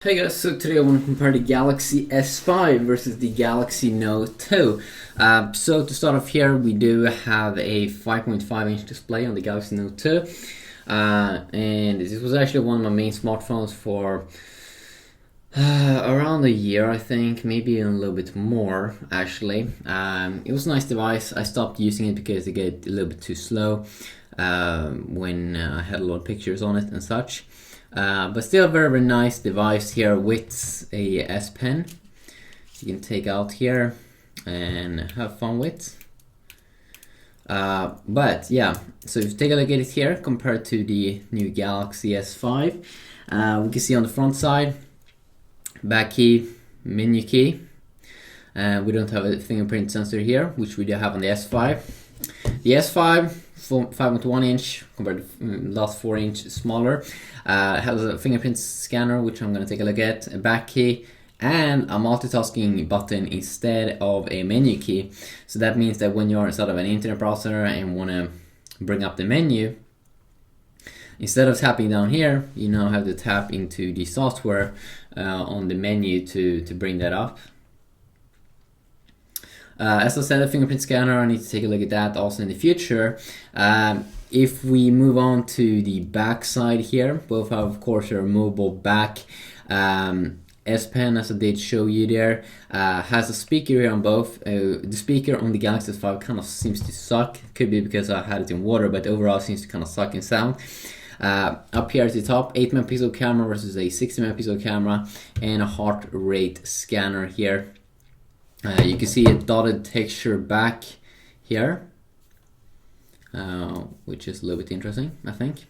Hey guys, so today I want to compare the Galaxy S5 versus the Galaxy Note 2. So to start off here, we do have a 5.5-inch display on the Galaxy Note 2. And this was actually one of my main smartphones for around a year, I think, maybe a little bit more actually. It was a nice device. I stopped using it because it got a little bit too slow when I had a lot of pictures on it and such. But still a very nice device here with a S Pen you can take out here and have fun with. But yeah, so if you take a look at it here compared to the new Galaxy S5, we can see on the front side, back key, menu key. We don't have a fingerprint sensor here, which we do have on the S5. The S5, 5.1 inch compared to last 4 inch smaller, has a fingerprint scanner, which I'm going to take a look at, a back key, and a multitasking button instead of a menu key. So that means that when you're inside of an internet browser and want to bring up the menu, instead of tapping down here, you now have to tap into the software on the menu to bring that up. As I said, a fingerprint scanner, I need to take a look at that also in the future. If we move on to the back side here, both have of course a removable back. S Pen, as I did show you there, has a speaker here on both. The speaker on the Galaxy S5 kind of seems to suck. Could be because I had it in water, but overall it seems to kind of suck in sound. Up here at the top, 8 megapixel camera versus a 60 megapixel camera, and a heart rate scanner here. You can see a dotted texture back here, which is a little bit interesting, I think.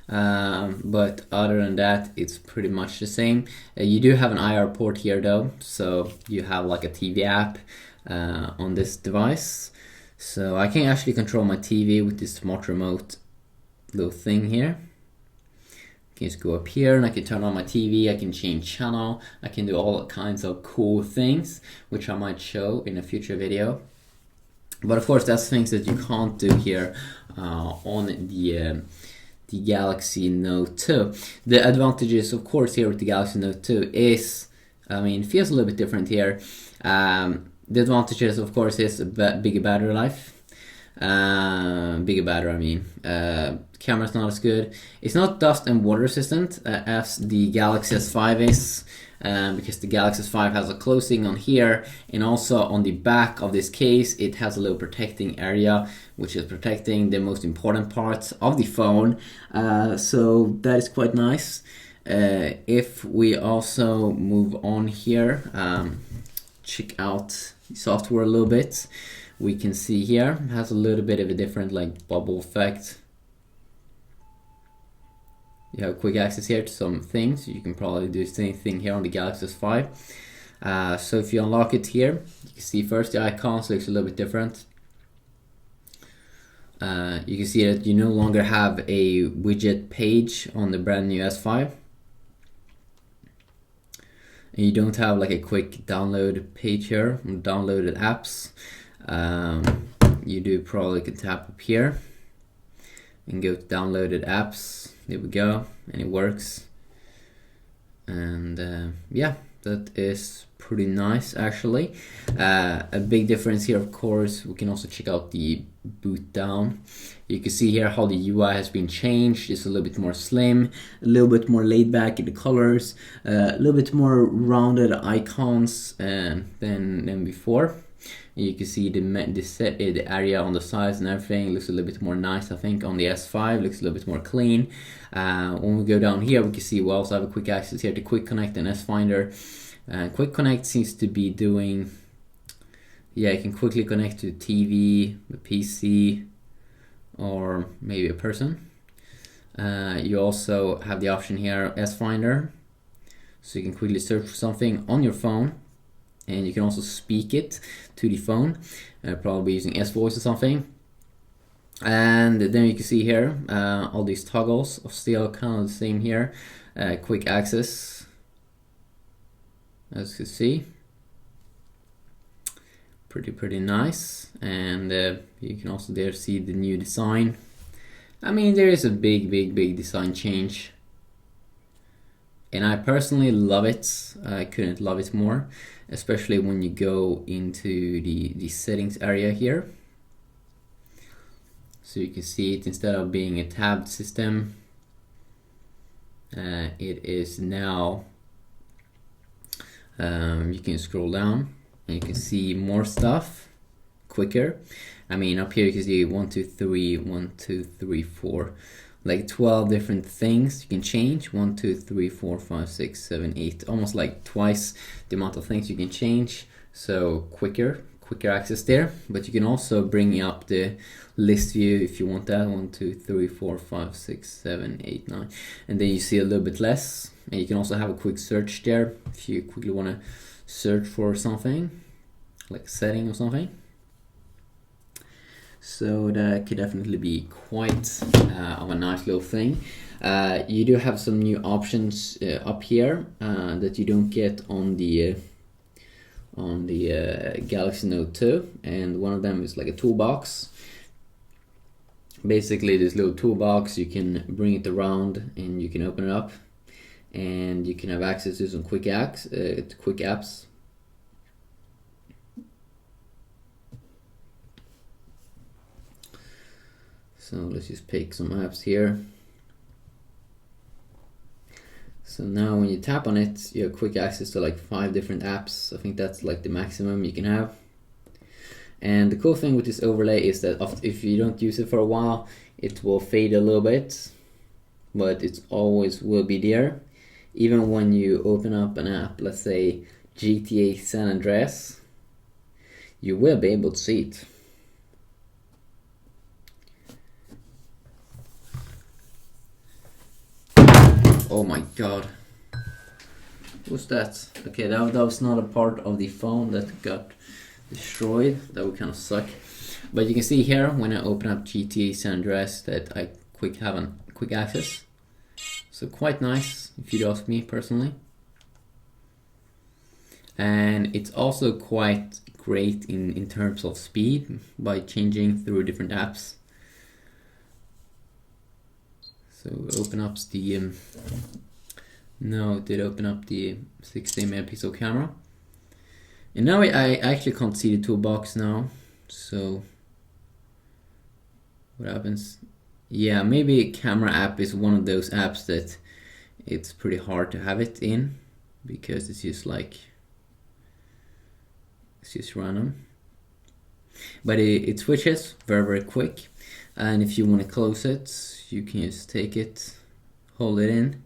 But other than that, it's pretty much the same. You do have an IR port here though, so you have like a TV app on this device. So I can actually control my TV with this smart remote little thing here. I can just go up here and I can turn on my TV, I can change channel, I can do all kinds of cool things, which I might show in a future video. But of course that's things that you can't do here on the Galaxy Note 2. The advantages of course here with the Galaxy Note 2 is, it feels a little bit different here. The advantages of course is a bigger battery life. Camera's not as good. It's not dust and water resistant as the Galaxy S5 is, because the Galaxy S5 has a closing on here, and also on the back of this case it has a little protecting area which is protecting the most important parts of the phone, so that is quite nice. If we also move on here, check out the software a little bit. We can see here it has a little bit of a different like bubble effect. You have quick access here to some things. You can probably do the same thing here on the Galaxy S5. So if you unlock it here, you can see first the icons looks a little bit different. You can see that you no longer have a widget page on the brand new S5. And you don't have like a quick download page here, downloaded apps. You do probably can tap up here and go to downloaded apps. There we go, and it works. And yeah, that is pretty nice actually. A big difference here, of course, we can also check out the boot down. You can see here how the UI has been changed. It's a little bit more slim, a little bit more laid back in the colors, a little bit more rounded icons than before. You can see the area on the sides and everything looks a little bit more nice. I think on the S5 looks a little bit more clean. When we go down here, we can see we also have a quick access here to Quick Connect and S Finder. Quick Connect seems to be doing, yeah, you can quickly connect to TV, a PC, or maybe a person. You also have the option here, S Finder, so you can quickly search for something on your phone. And you can also speak it to the phone, probably using S-Voice or something. And then you can see here, all these toggles are still kind of the same here. Quick access, as you can see. Pretty nice. And you can also there see the new design. There is a big design change. And I personally love it. I couldn't love it more, especially when you go into the settings area here. So you can see it, instead of being a tabbed system, it is now, you can scroll down and you can see more stuff quicker. I mean, up here you can see 1, 2, 3, 1, 2, 3, 4, like 12 different things you can change. 1, 2, 3, 4, 5, 6, 7, 8, almost like twice the amount of things you can change. So quicker access there. But you can also bring up the list view if you want that. 1, 2, 3, 4, 5, 6, 7, 8, 9, and then you see a little bit less. And you can also have a quick search there if you quickly want to search for something like a setting or something. So that could definitely be quite of a nice little thing. You do have some new options up here that you don't get on the Galaxy Note 2, and one of them is like a toolbox. Basically, this little toolbox, you can bring it around and you can open it up, and you can have access to some quick apps. So let's just pick some apps here. So now when you tap on it, you have quick access to like 5 different apps. I think that's like the maximum you can have. And the cool thing with this overlay is that if you don't use it for a while, it will fade a little bit, but it always will be there. Even when you open up an app, let's say GTA San Andreas, you will be able to see it. Oh my god. What's that? Okay, that was not a part of the phone that got destroyed. That would kind of suck. But you can see here when I open up GTA San Andreas that I have quick access. So quite nice if you'd ask me personally. And it's also quite great in terms of speed by changing through different apps. So open up the no, it did open up the 16 megapixel camera. And now I actually can't see the toolbox now. So what happens? Yeah, maybe camera app is one of those apps that it's pretty hard to have it in, because it's just random. But it switches very quick. And if you want to close it, you can just take it, hold it in,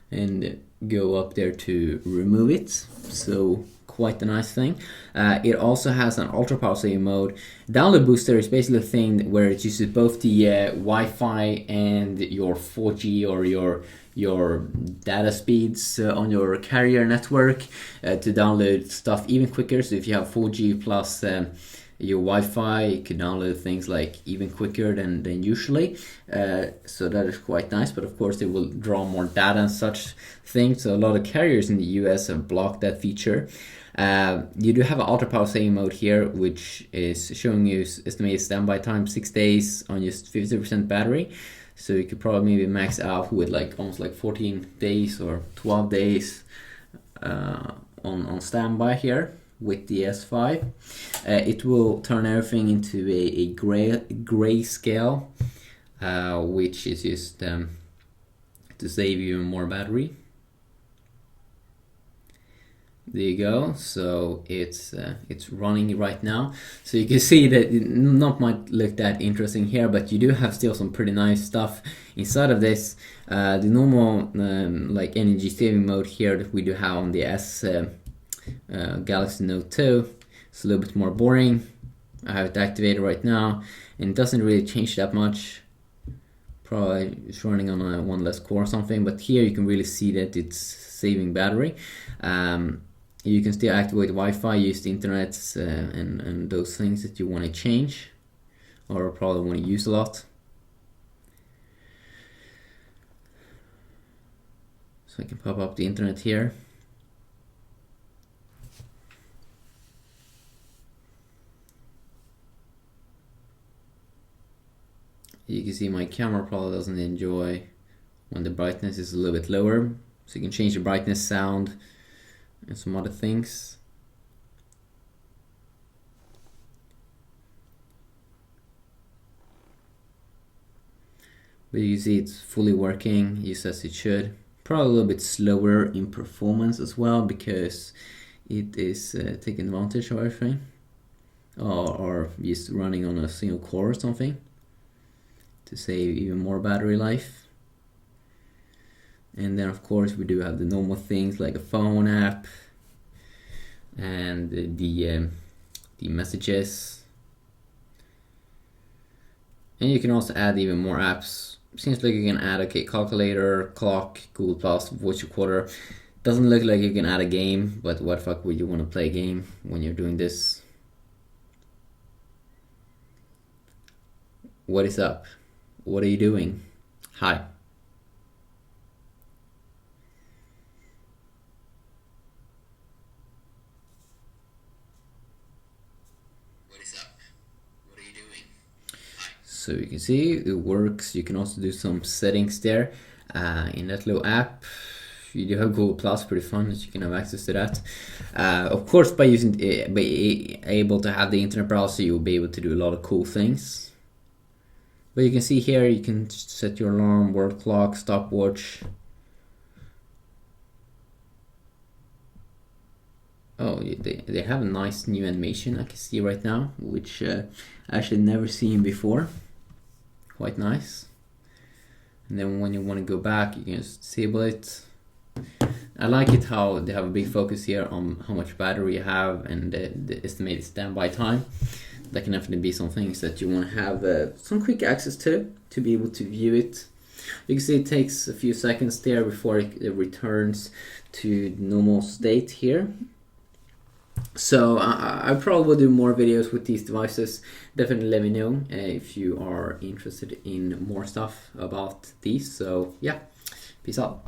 and go up there to remove it. So quite a nice thing. It also has an ultra power saving mode. Download booster is basically a thing where it uses both the Wi-Fi and your 4G or your data speeds on your carrier network to download stuff even quicker. So if you have 4G plus your Wi-Fi, you can download things like even quicker than usually. So that is quite nice, but of course it will draw more data and such things. So a lot of carriers in the US have blocked that feature. You do have an ultra power saving mode here, which is showing you estimated standby time 6 days on just 50% battery. So you could probably maybe max out with like almost like 14 days or 12 days on standby here with the S5. It will turn everything into a gray scale, which is just to save you more battery. There you go. So it's running right now. So you can see that it not might look that interesting here, but you do have still some pretty nice stuff inside of this. The normal like energy saving mode here that we do have on the Galaxy Note 2. It's a little bit more boring. I have it activated right now, and it doesn't really change that much. Probably it's running on a one less core or something, but here you can really see that it's saving battery. You can still activate Wi-Fi, use the internet, and those things that you want to change or probably want to use a lot. So I can pop up the internet here. You can see my camera probably doesn't enjoy when the brightness is a little bit lower, So you can change the brightness, sound, and some other things. But you see it's fully working just as it should. Probably a little bit slower in performance as well, because it is taking advantage of everything, or just running on a single core or something to save even more battery life. And then of course we do have the normal things like a phone app and the messages, and you can also add even more apps. Seems like you can add a calculator, clock, Google Plus, voice recorder. Doesn't look like you can add a game, but what the fuck would you want to play a game when you're doing this? What is up? What are you doing? Hi. What is up? What are you doing? Hi. So you can see it works. You can also do some settings there in that little app. You do have Google Plus, pretty fun that you can have access to that. Of course, by able to have the internet browser, you'll be able to do a lot of cool things. But you can see here, you can set your alarm, world clock, stopwatch. Oh, they have a nice new animation I can see right now, which I actually never seen before. Quite nice. And then when you want to go back, you can just disable it. I like it how they have a big focus here on how much battery you have and the estimated standby time. That can definitely be some things that you want to have some quick access to be able to view it. You can see it takes a few seconds there before it returns to normal state here. So I probably will do more videos with these devices. Definitely let me know if you are interested in more stuff about these. So yeah, peace out.